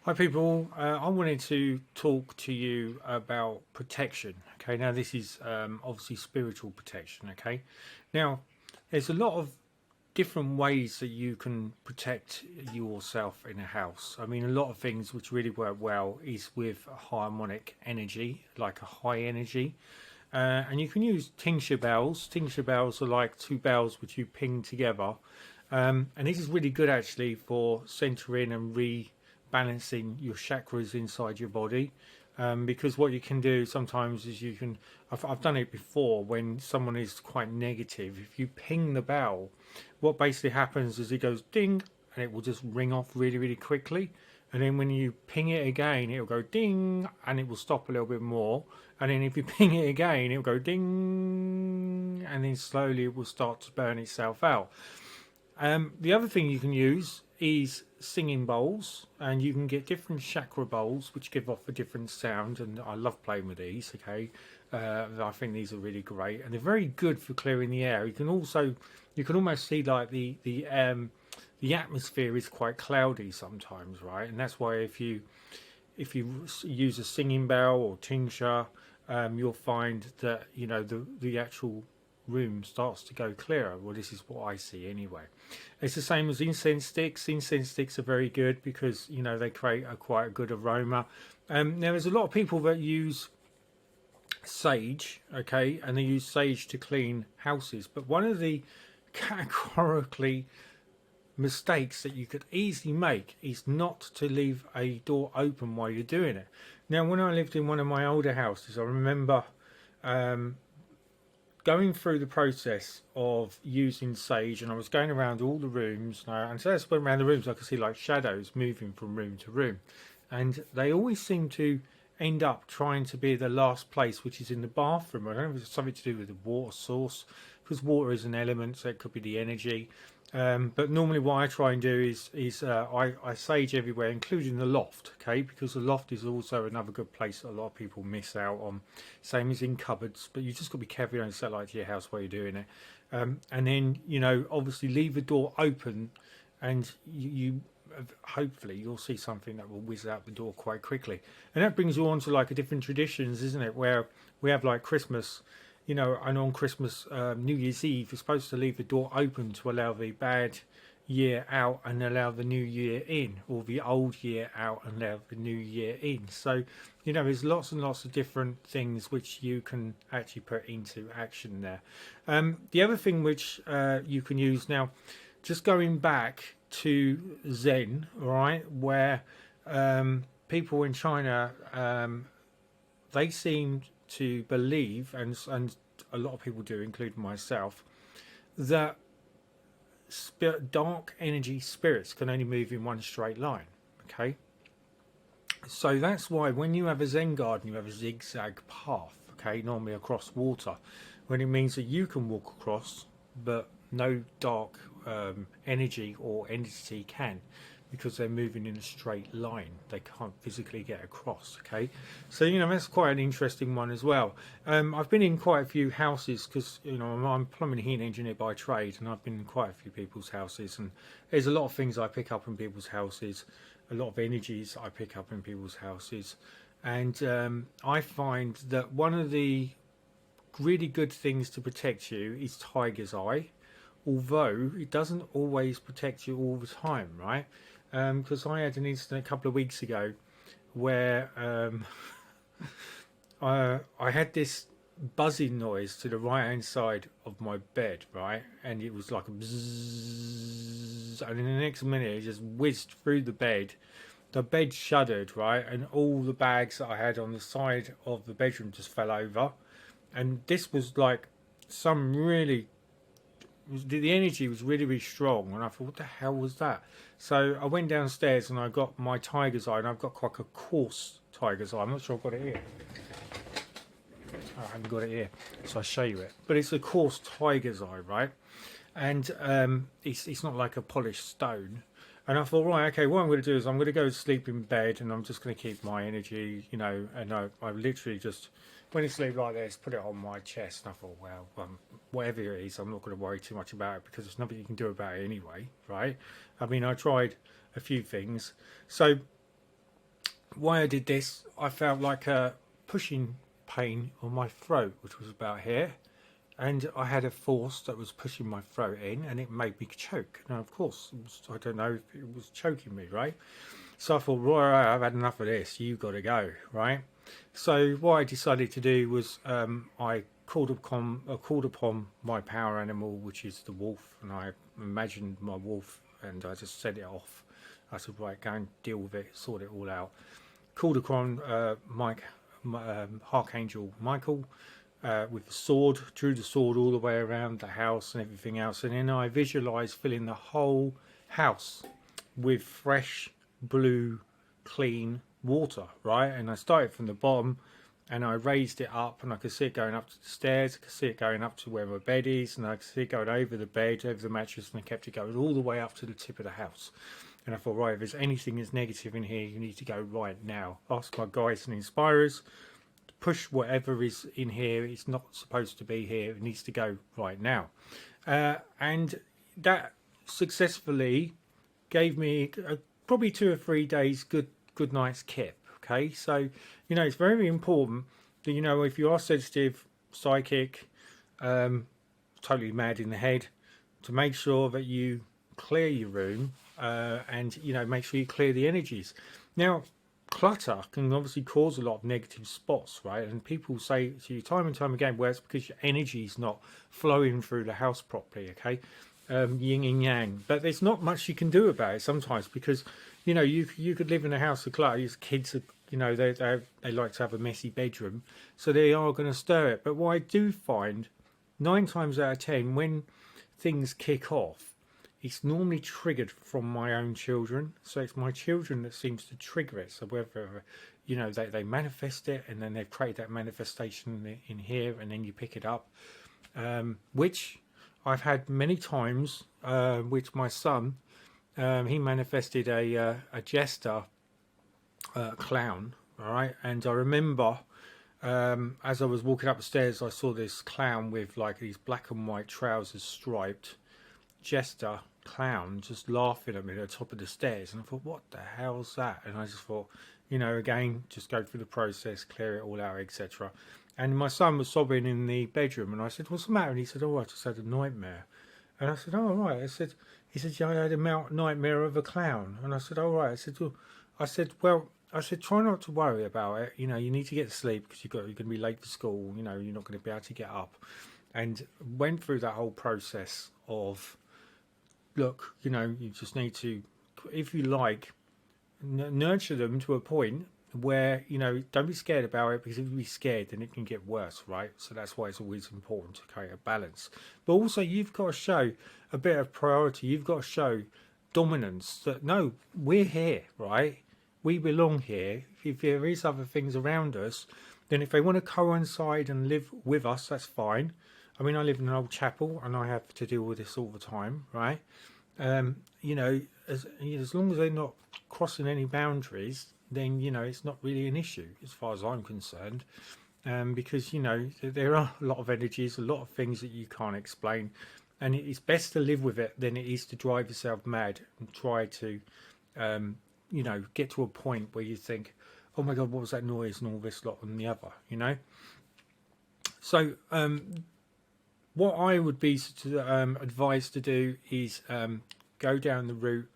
Hi people, I wanted to talk to you about protection. Okay, now this is obviously spiritual protection. Okay, now there's a lot of different ways that you can protect yourself in a house. I mean, a lot of things which really work well is with a harmonic energy, like a high energy. And you can use tincture bells. Tincture bells are like two bells which you ping together. And this is really good actually for centering and rebalancing your chakras inside your body. Because what you can do sometimes is I've done it before when someone is quite negative. If you ping the bell, what basically happens is it goes ding and it will just ring off really, really quickly. And then when you ping it again, it'll go ding and it will stop a little bit more. And then if you ping it again, it'll go ding and then slowly it will start to burn itself out. The other thing you can use is singing bowls, and you can get different chakra bowls which give off a different sound. And I love playing with these. Okay, I think these are really great, and they're very good for clearing the air. You can almost see like the atmosphere is quite cloudy sometimes, right? And that's why if you use a singing bell or tincture, you'll find that the actual room starts to go clearer. Well, this is what I see anyway. It's the same as incense sticks. Incense sticks are very good because they create quite a good aroma. Now there's a lot of people that use sage, okay, and they use sage to clean houses, but one of the categorically mistakes that you could easily make is not to leave a door open while you're doing it. Now when I lived in one of my older houses, I remember going through the process of using sage, and I was going around all the rooms, and so as I went around the rooms I could see like shadows moving from room to room, and they always seem to end up trying to be the last place, which is in the bathroom. I don't know if it's something to do with the water source, because water is an element, so it could be the energy. But normally what I try and do is I sage everywhere, including the loft, okay, because the loft is also another good place that a lot of people miss out on. Same as in cupboards, but you just got to be careful you don't set light to your house while you're doing it. And then obviously leave the door open, and you hopefully you'll see something that will whiz out the door quite quickly. And that brings you on to like a different traditions, isn't it, where we have like Christmas. And on Christmas, New Year's Eve, you're supposed to leave the door open to allow the bad year out and allow the new year in, or the old year out and allow the new year in. So, there's lots and lots of different things which you can actually put into action there. The other thing which you can use now, just going back to Zen, right, where people in China, they seem to believe, and a lot of people do, including myself, that dark energy spirits can only move in one straight line. Okay, so that's why when you have a Zen garden, you have a zigzag path. Okay, normally across water, when it means that you can walk across, but no dark energy or entity can, because they're moving in a straight line. They can't physically get across. Okay, so that's quite an interesting one as well. I've been in quite a few houses because I'm a plumbing and heating engineer by trade, and I've been in quite a few people's houses, and there's a lot of things I pick up in people's houses, a lot of energies I pick up in people's houses, and I find that one of the really good things to protect you is tiger's eye, although it doesn't always protect you all the time, right? Because I had an incident a couple of weeks ago where I had this buzzing noise to the right hand side of my bed, right, and it was like a bzzz, and in the next minute it just whizzed through the bed. The bed shuddered, right, and all the bags that I had on the side of the bedroom just fell over, and this was like some really, the energy was really, really strong, and I thought, what the hell was that? So I went downstairs and I got my tiger's eye, and I've got quite a coarse tiger's eye. I'm not sure I've got it here. I haven't got it here, so I'll show you it. But it's a coarse tiger's eye, right? And it's not like a polished stone. And I thought, right, okay, what I'm going to do is I'm going to go to sleep in bed, and I'm just going to keep my energy, and I literally just went to sleep like this, put it on my chest, and I thought, well, whatever it is, I'm not going to worry too much about it, because there's nothing you can do about it anyway, right? I mean, I tried a few things. So why I did this, I felt like a pushing pain on my throat, which was about here, and I had a force that was pushing my throat in, and it made me choke. Now, of course, I don't know if it was choking me, right? So I thought, right, I've had enough of this. You've got to go, right? So what I decided to do was I called upon my power animal, which is the wolf, and I imagined my wolf, and I just sent it off. I said, right, go and deal with it, sort it all out. Called upon Archangel Michael with the sword, drew the sword all the way around the house and everything else, and then I visualised filling the whole house with fresh, blue, clean water, right? And I started from the bottom and I raised it up, and I could see it going up to the stairs, I could see it going up to where my bed is, and I could see it going over the bed, over the mattress, and I kept it going all the way up to the tip of the house. And I thought, right, if there's anything that's negative in here, you need to go right now. Ask my guides and inspirers, push whatever is in here, it's not supposed to be here, it needs to go right now. And that successfully gave me probably 2 or 3 days good night's kip. Okay, so it's very important that if you are sensitive, psychic, totally mad in the head, to make sure that you clear your room and make sure you clear the energies. Now, clutter can obviously cause a lot of negative spots, right? And people say to you time and time again, well, it's because your energy is not flowing through the house properly. Okay, yin and yang, but there's not much you can do about it sometimes, because you could live in a house of clutter. Your kids are, they like to have a messy bedroom, so they are going to stir it. But what I do find 9 times out of 10, when things kick off, it's normally triggered from my own children. So it's my children that seems to trigger it. So whether they manifest it, and then they've created that manifestation in here, and then you pick it up, which I've had many times. Which my son, he manifested a jester clown, all right? And I remember as I was walking up the stairs, I saw this clown with like these black and white trousers, striped, jester clown, just laughing at me at the top of the stairs. And I thought, what the hell's that? And I just thought, again, just go through the process, clear it all out, etc. And my son was sobbing in the bedroom, and I said, what's the matter? And he said, oh, I just had a nightmare. And I said, oh, right. He said, yeah, I had a nightmare of a clown. And I said, oh, right. I said, try not to worry about it. You need to get to sleep, because you're going to be late for school. You're not going to be able to get up. And went through that whole process of, look, you just need to, if you like, nurture them to a point where, don't be scared about it, because if you be scared, then it can get worse, right? So that's why it's always important to create a balance. But also, you've got to show a bit of priority. You've got to show dominance, that no, we're here, right? We belong here. If there is other things around us, then if they want to coincide and live with us, that's fine. I mean, I live in an old chapel, and I have to deal with this all the time, right? As long as they're not crossing any boundaries, then it's not really an issue as far as I'm concerned, because there are a lot of energies, a lot of things that you can't explain, and it's best to live with it than it is to drive yourself mad and try to get to a point where you think, oh my god, what was that noise, and all this lot and the other, so what I would be advised to do is go down the route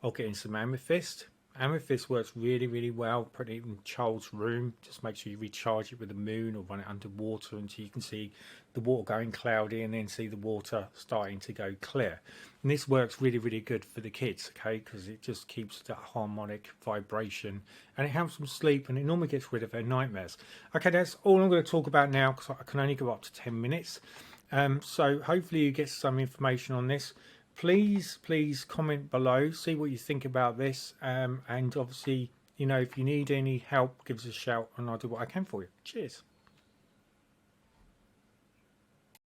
of getting some amethyst. Amethyst works really, really well. Put it in child's room. Just make sure you recharge it with the moon, or run it underwater until you can see the water going cloudy, and then see the water starting to go clear. And this works really, really good for the kids, okay, because it just keeps that harmonic vibration, and it helps them sleep, and it normally gets rid of their nightmares. Okay, that's all I'm going to talk about now, because I can only go up to 10 minutes. So hopefully you get some information on this. Please comment below, see what you think about this, and obviously, if you need any help, give us a shout, and I'll do what I can for you. Cheers.